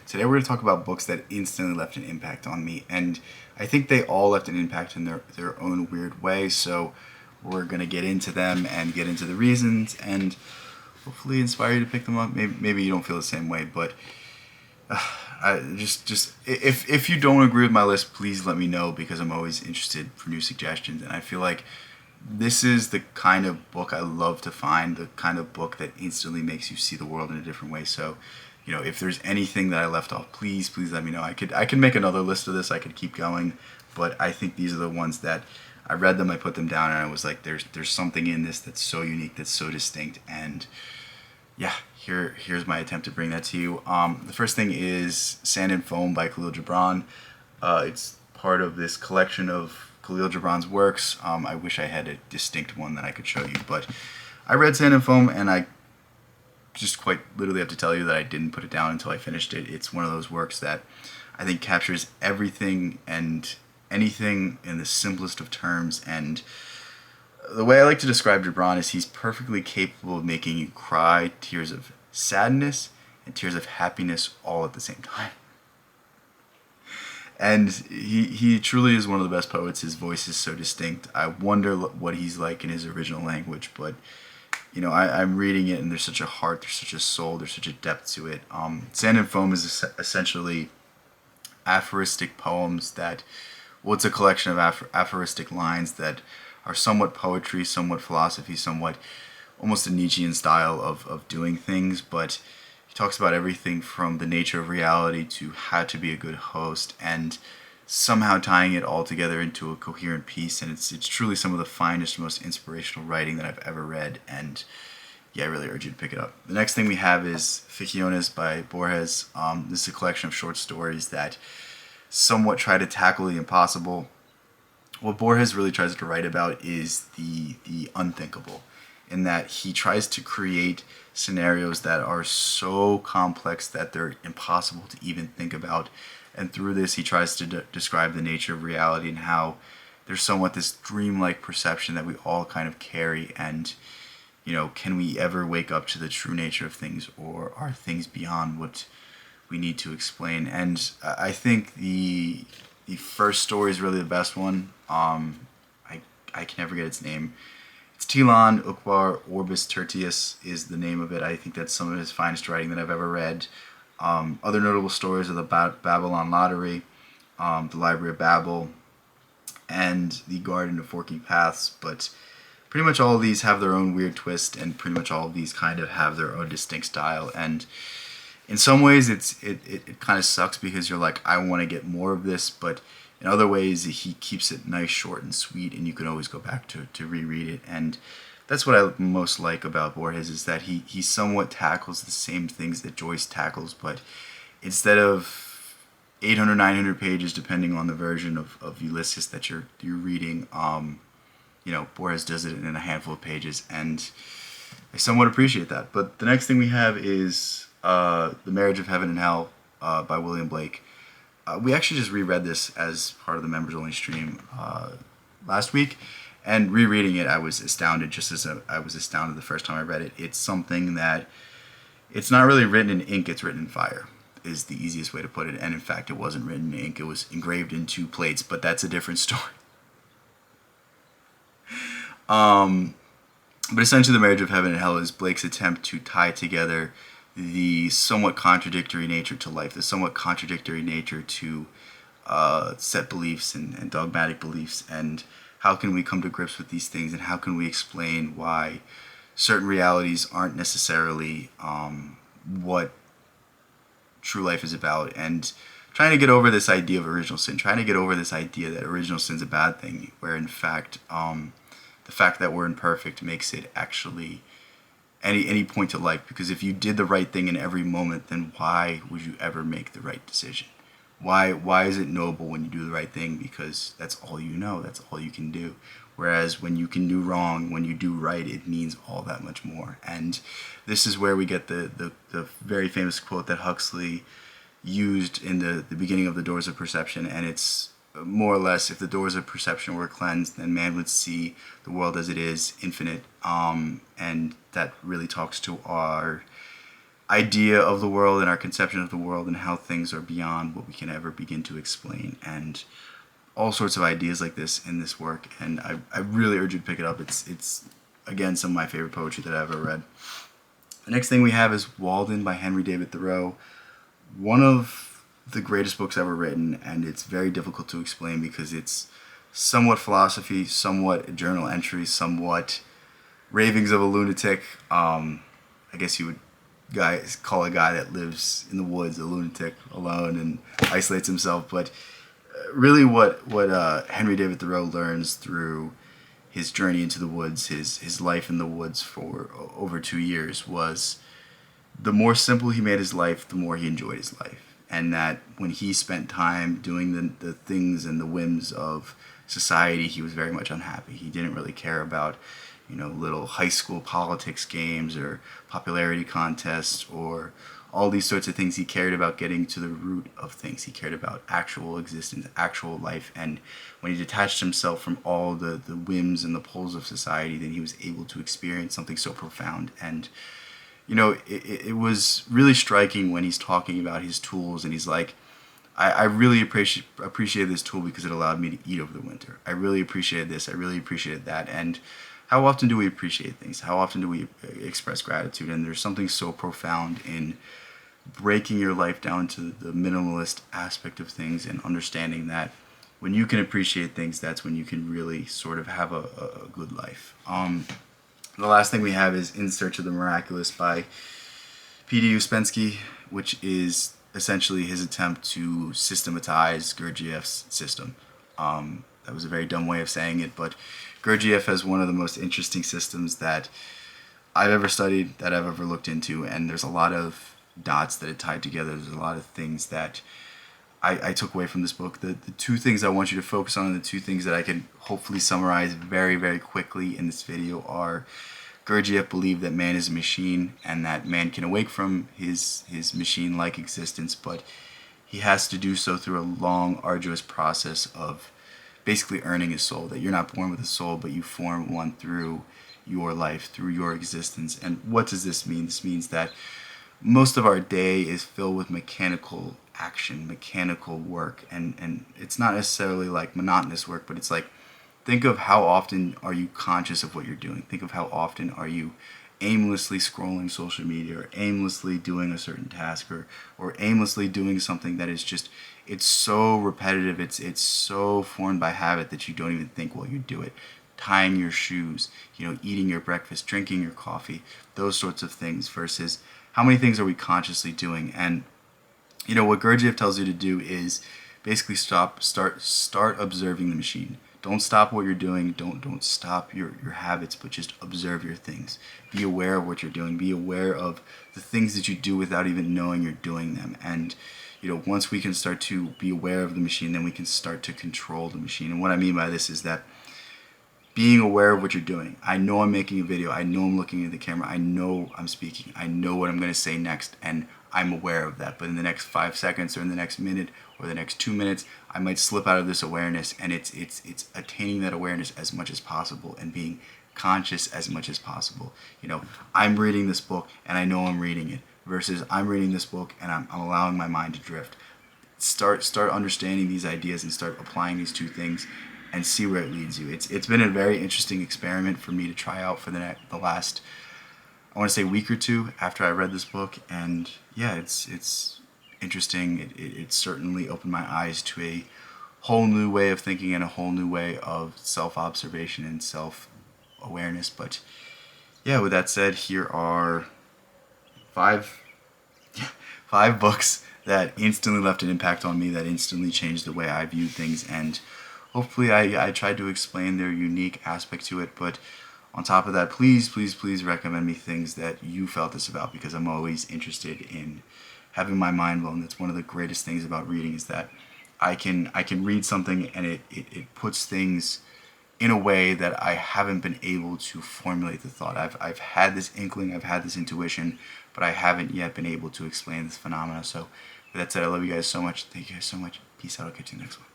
Today we're going to talk about books that instantly left an impact on me, and I think they all left an impact in their own weird way. So we're going to get into them and get into the reasons, and hopefully inspire you to pick them up. Maybe you don't feel the same way, but just if you don't agree with my list, please let me know because I'm always interested for new suggestions. And I feel like this is the kind of book I love to find, the kind of book that instantly makes you see the world in a different way. So, if there's anything that I left off, please let me know. I could make another list of this. I could keep going, but I think these are the ones that I read them, I put them down, and I was like, there's something in this that's so unique, that's so distinct, and yeah, here's my attempt to bring that to you. The first thing is Sand and Foam by Khalil Gibran. It's part of this collection of Khalil Gibran's works. I wish I had a distinct one that I could show you, but I read Sand and Foam, and I just quite literally have to tell you that I didn't put it down until I finished it. It's one of those works that I think captures everything and anything in the simplest of terms, and the way I like to describe Gibran is he's perfectly capable of making you cry tears of sadness and tears of happiness all at the same time. And he truly is one of the best poets. His voice is so distinct. I wonder what he's like in his original language, but I'm reading it and there's such a heart, there's such a soul, there's such a depth to it. Sand and Foam is essentially aphoristic poems that, well, it's a collection of aphoristic lines that are somewhat poetry, somewhat philosophy, somewhat almost a Nietzschean style of doing things, but he talks about everything from the nature of reality to how to be a good host, and somehow tying it all together into a coherent piece. And it's truly some of the finest, most inspirational writing that I've ever read, and yeah, I really urge you to pick it up. The next thing we have is Ficciones by Borges. This is a collection of short stories that somewhat try to tackle the impossible. What Borges really tries to write about is the unthinkable, in that he tries to create scenarios that are so complex that they're impossible to even think about. And through this, he tries to describe the nature of reality and how there's somewhat this dreamlike perception that we all kind of carry. And, can we ever wake up to the true nature of things, or are things beyond what we need to explain? And I think the first story is really the best one. I can never get its name. It's Tilan Ukwar Orbis Tertius is the name of it. I think that's some of his finest writing that I've ever read. Other notable stories are the Babylon Lottery, the Library of Babel, and the Garden of Forking Paths. But pretty much all of these have their own weird twist, and pretty much all of these kind of have their own distinct style. And in some ways, it kind of sucks because you're like, I want to get more of this, but in other ways, he keeps it nice, short, and sweet, and you can always go back to reread it. And that's what I most like about Borges, is that he somewhat tackles the same things that Joyce tackles, but instead of 800, 900 pages, depending on the version of Ulysses that you're reading, Borges does it in a handful of pages, and I somewhat appreciate that. But the next thing we have is The Marriage of Heaven and Hell by William Blake. We actually just reread this as part of the members only stream last week, and rereading it, I was astounded, just as I was astounded the first time I read it. It's something that, it's not really written in ink, it's written in fire, is the easiest way to put it. And in fact, it wasn't written in ink, it was engraved into plates, but that's a different story. But essentially, The Marriage of Heaven and Hell is Blake's attempt to tie together the somewhat contradictory nature to life, the somewhat contradictory nature to set beliefs and dogmatic beliefs, and how can we come to grips with these things, and how can we explain why certain realities aren't necessarily what true life is about, and trying to get over this idea of original sin, trying to get over this idea that original sin is a bad thing, where in fact the fact that we're imperfect makes it actually any point to life. Because if you did the right thing in every moment, then why would you ever make the right decision? Why is it noble when you do the right thing? Because that's all you know, that's all you can do. Whereas when you can do wrong, when you do right, it means all that much more. And this is where we get the very famous quote that Huxley used in the beginning of The Doors of Perception, and it's more or less, if the doors of perception were cleansed, then man would see the world as it is, infinite. And that really talks to our idea of the world and our conception of the world and how things are beyond what we can ever begin to explain, and all sorts of ideas like this in this work. And I really urge you to pick it up. It's again some of my favorite poetry that I've ever read. The next thing we have is Walden by Henry David Thoreau. One of the greatest books ever written, and it's very difficult to explain because it's somewhat philosophy, somewhat journal entries, somewhat ravings of a lunatic. I guess you would call a guy that lives in the woods a lunatic, alone, and isolates himself. But really what Henry David Thoreau learns through his journey into the woods, his life in the woods for over 2 years, was the more simple he made his life, the more he enjoyed his life. And that when he spent time doing the things and the whims of society, he was very much unhappy. He didn't really care about, little high school politics games or popularity contests or all these sorts of things. He cared about getting to the root of things. He cared about actual existence, actual life. And when he detached himself from all the whims and the pulls of society, then he was able to experience something so profound. And it was really striking when he's talking about his tools, and he's like, I really appreciate this tool because it allowed me to eat over the winter. I really appreciated this. I really appreciated that. And how often do we appreciate things? How often do we express gratitude? And there's something so profound in breaking your life down to the minimalist aspect of things and understanding that when you can appreciate things, that's when you can really sort of have a good life. The last thing we have is In Search of the Miraculous by P.D. Uspensky, which is essentially his attempt to systematize Gurdjieff's system. That was a very dumb way of saying it, but Gurdjieff has one of the most interesting systems that I've ever studied, that I've ever looked into, and there's a lot of dots that it tied together. There's a lot of things that I took away from this book. The two things I want you to focus on, and the two things that I can hopefully summarize very, very quickly in this video are: Gurdjieff believed that man is a machine and that man can awake from his machine-like existence, but he has to do so through a long, arduous process of basically earning his soul. That you're not born with a soul, but you form one through your life, through your existence. And what does this mean? This means that most of our day is filled with mechanical action, mechanical work, and it's not necessarily like monotonous work, but it's like, think of how often are you conscious of what you're doing. Think of how often are you aimlessly scrolling social media, or aimlessly doing a certain task, or aimlessly doing something that is just, it's so repetitive, it's so formed by habit that you don't even think while you do it. Tying your shoes, eating your breakfast, drinking your coffee, those sorts of things, versus how many things are we consciously doing. And what Gurdjieff tells you to do is basically start observing the machine. Don't stop what you're doing. Don't stop your habits, but just observe your things. Be aware of what you're doing. Be aware of the things that you do without even knowing you're doing them. And once we can start to be aware of the machine, then we can start to control the machine. And what I mean by this is that being aware of what you're doing. I know I'm making a video. I know I'm looking at the camera. I know I'm speaking. I know what I'm going to say next, and I'm aware of that. But in the next 5 seconds, or in the next minute, or the next 2 minutes, I might slip out of this awareness, and it's attaining that awareness as much as possible and being conscious as much as possible. I'm reading this book and I know I'm reading it, versus I'm reading this book and I'm allowing my mind to drift. Start understanding these ideas and start applying these two things and see where it leads you. It's been a very interesting experiment for me to try out for the last, I want to say, week or two after I read this book. And yeah, it's interesting. It certainly opened my eyes to a whole new way of thinking and a whole new way of self-observation and self-awareness. But yeah, with that said, here are five books that instantly left an impact on me, that instantly changed the way I viewed things, and hopefully I tried to explain their unique aspect to it. But on top of that, please recommend me things that you felt this about, because I'm always interested in having my mind blown. That's one of the greatest things about reading, is that I can read something and it puts things in a way that I haven't been able to formulate the thought. I've had this inkling, I've had this intuition, but I haven't yet been able to explain this phenomena. So with that said, I love you guys so much. Thank you guys so much. Peace out. I'll catch you in the next one.